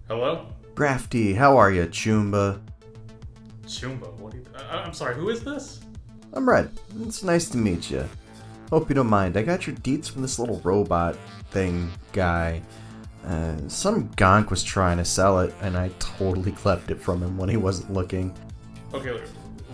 Hello? Grafty, how are you, Choomba? Choomba? What are you... I'm sorry, who is this? I'm Red. It's nice to meet you. Hope you don't mind. I got your deets from this little robot thing guy. Some gonk was trying to sell it, and I totally clept it from him when he wasn't looking. Okay,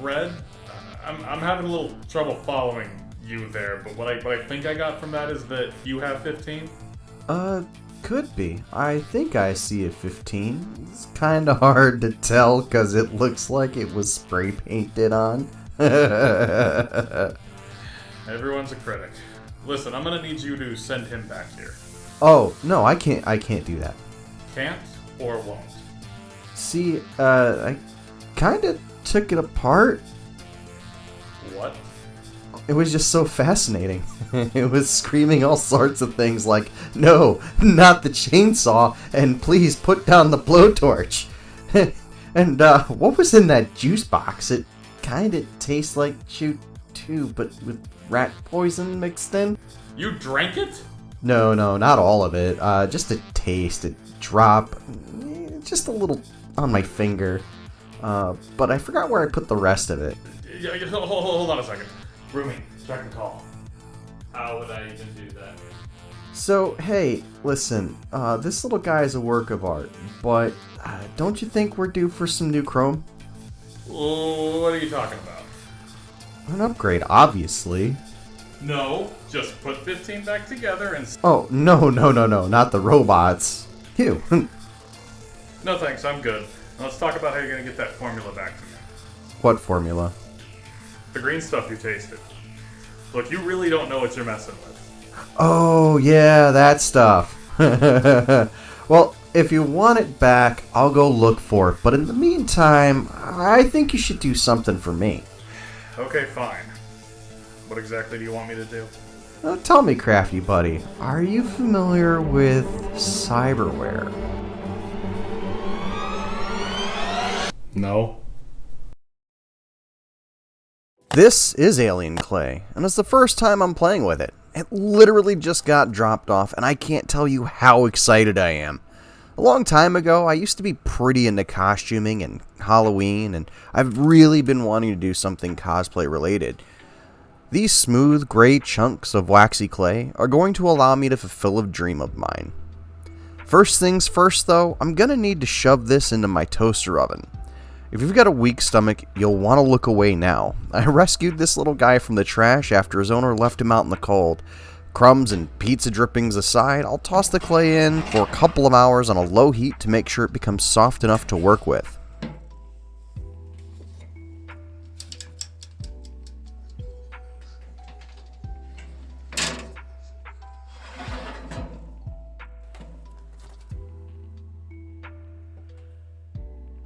Red? I'm having a little trouble following you there, but what I think I got from that is that you have 15? Could be. I think I see a 15. It's kinda hard to tell because it looks like it was spray painted on. Everyone's a critic. Listen, I'm gonna need you to send him back here. Oh, no, I can't do that. Can't or won't? See, I kinda took it apart. What? It was just so fascinating. It was screaming all sorts of things like, no, not the chainsaw, and please put down the blowtorch. And what was in that juice box? It kinda tastes like chew too, but with rat poison mixed in. You drank it? No, not all of it. Just a taste, a drop, just a little on my finger. But I forgot where I put the rest of it. Hold on a second. Roomie, check and call. How would I even do that? So, hey, listen, this little guy is a work of art, but don't you think we're due for some new chrome? What are you talking about? An upgrade, obviously. No, just put 15 back together and... Oh, no, not the robots. You. No thanks, I'm good. Let's talk about how you're gonna get that formula back to me. What formula? The green stuff you tasted. Look, you really don't know what you're messing with. Oh, yeah, that stuff. Well, if you want it back, I'll go look for it. But in the meantime, I think you should do something for me. Okay, fine. What exactly do you want me to do? Tell me, crafty buddy, are you familiar with cyberware? No. This is Alien Clay, and it's the first time I'm playing with it. It literally just got dropped off, and I can't tell you how excited I am. A long time ago, I used to be pretty into costuming and Halloween, and I've really been wanting to do something cosplay related. These smooth, gray chunks of waxy clay are going to allow me to fulfill a dream of mine. First things first though, I'm gonna need to shove this into my toaster oven. If you've got a weak stomach, you'll want to look away now. I rescued this little guy from the trash after his owner left him out in the cold. Crumbs and pizza drippings aside, I'll toss the clay in for a couple of hours on a low heat to make sure it becomes soft enough to work with.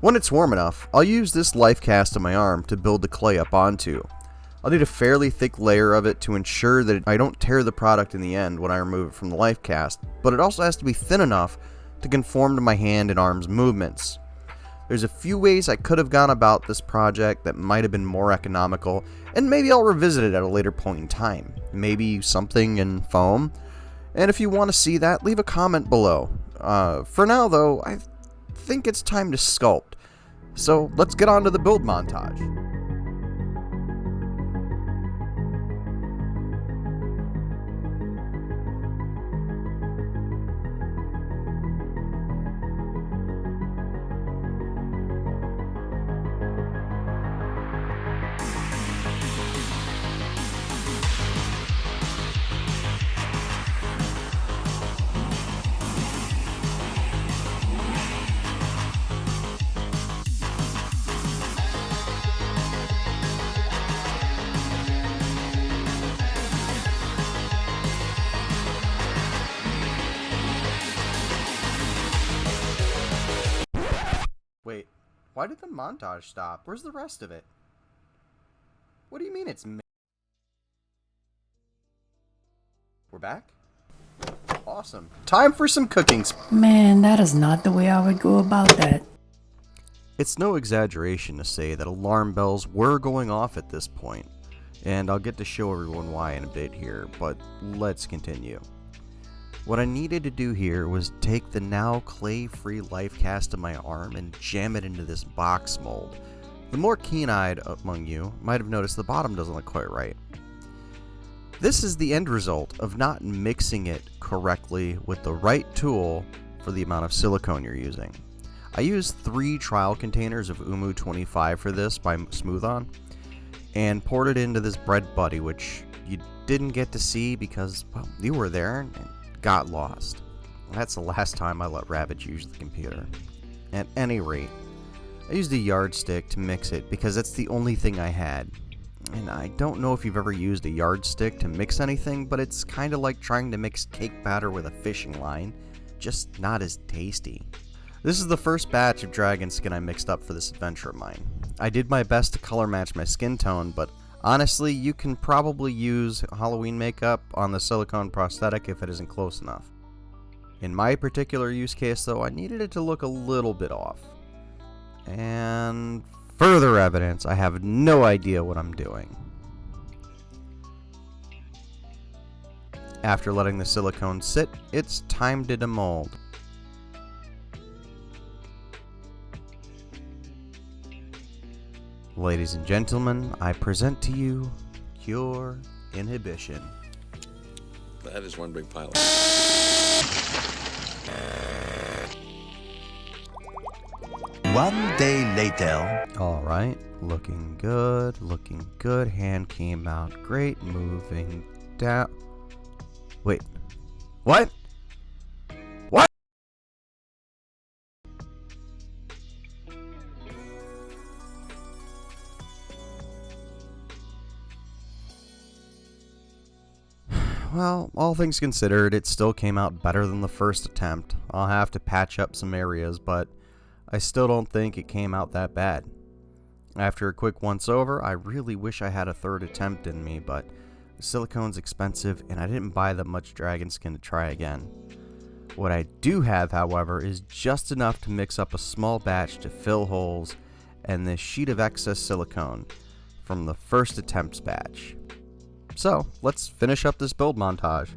When it's warm enough, I'll use this life cast on my arm to build the clay up onto. I'll need a fairly thick layer of it to ensure that I don't tear the product in the end when I remove it from the life cast, but it also has to be thin enough to conform to my hand and arm's movements. There's a few ways I could have gone about this project that might have been more economical, and maybe I'll revisit it at a later point in time. Maybe something in foam. And if you want to see that, leave a comment below. For now though, I think it's time to sculpt. So let's get on to the build montage. Wait, why did the montage stop? Where's the rest of it? What do you mean it's We're back? Awesome. Time for some cooking. Man, that is not the way I would go about that. It's no exaggeration to say that alarm bells were going off at this point. and I'll get to show everyone why in a bit here, but let's continue. What I needed to do here was take the now clay-free life cast of my arm and jam it into this box mold. The more keen-eyed among you might have noticed the bottom doesn't look quite right. This is the end result of not mixing it correctly with the right tool for the amount of silicone you're using. I used 3 trial containers of Umu 25 for this by Smooth-On, and poured it into this bread buddy, which you didn't get to see because, well, you were there and got lost. That's the last time I let Rabbit use the computer. At any rate, I used a yardstick to mix it because that's the only thing I had. And I don't know if you've ever used a yardstick to mix anything, but it's kind of like trying to mix cake batter with a fishing line, just not as tasty. This is the first batch of dragon skin I mixed up for this adventure of mine. I did my best to color match my skin tone, but honestly, you can probably use Halloween makeup on the silicone prosthetic if it isn't close enough. In my particular use case though, I needed it to look a little bit off. And further evidence, I have no idea what I'm doing. After letting the silicone sit, it's time to demold. Ladies and gentlemen, I present to you Cure Inhibition. That is one big pile. One day later. Alright, looking good. Hand came out great, moving down. Wait, what? What? Well, all things considered, it still came out better than the first attempt. I'll have to patch up some areas, but I still don't think it came out that bad. After a quick once over, I really wish I had a third attempt in me, but silicone's expensive and I didn't buy that much dragon skin to try again. What I do have, however, is just enough to mix up a small batch to fill holes and this sheet of excess silicone from the first attempt's batch. So, let's finish up this build montage.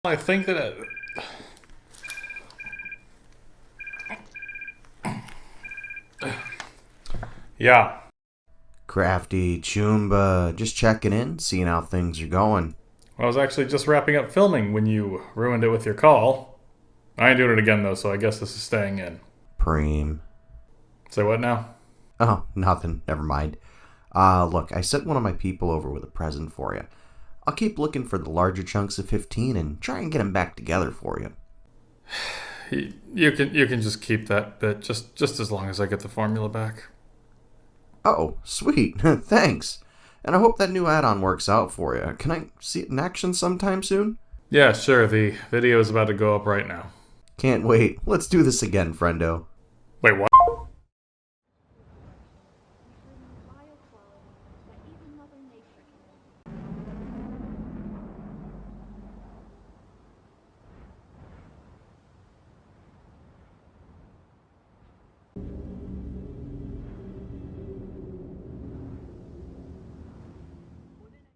I think that yeah. Crafty, Choomba, just checking in, seeing how things are going. I was actually just wrapping up filming when you ruined it with your call. I ain't doing it again though, so I guess this is staying in. Preem. Say what now? Oh, nothing. Never mind. Look, I sent one of my people over with a present for you. I'll keep looking for the larger chunks of 15 and try and get them back together for you. You can just keep that bit just as long as I get the formula back. Oh, sweet. Thanks. And I hope that new add-on works out for you. Can I see it in action sometime soon? Yeah, sure. The video is about to go up right now. Can't wait. Let's do this again, friendo. Wait, what?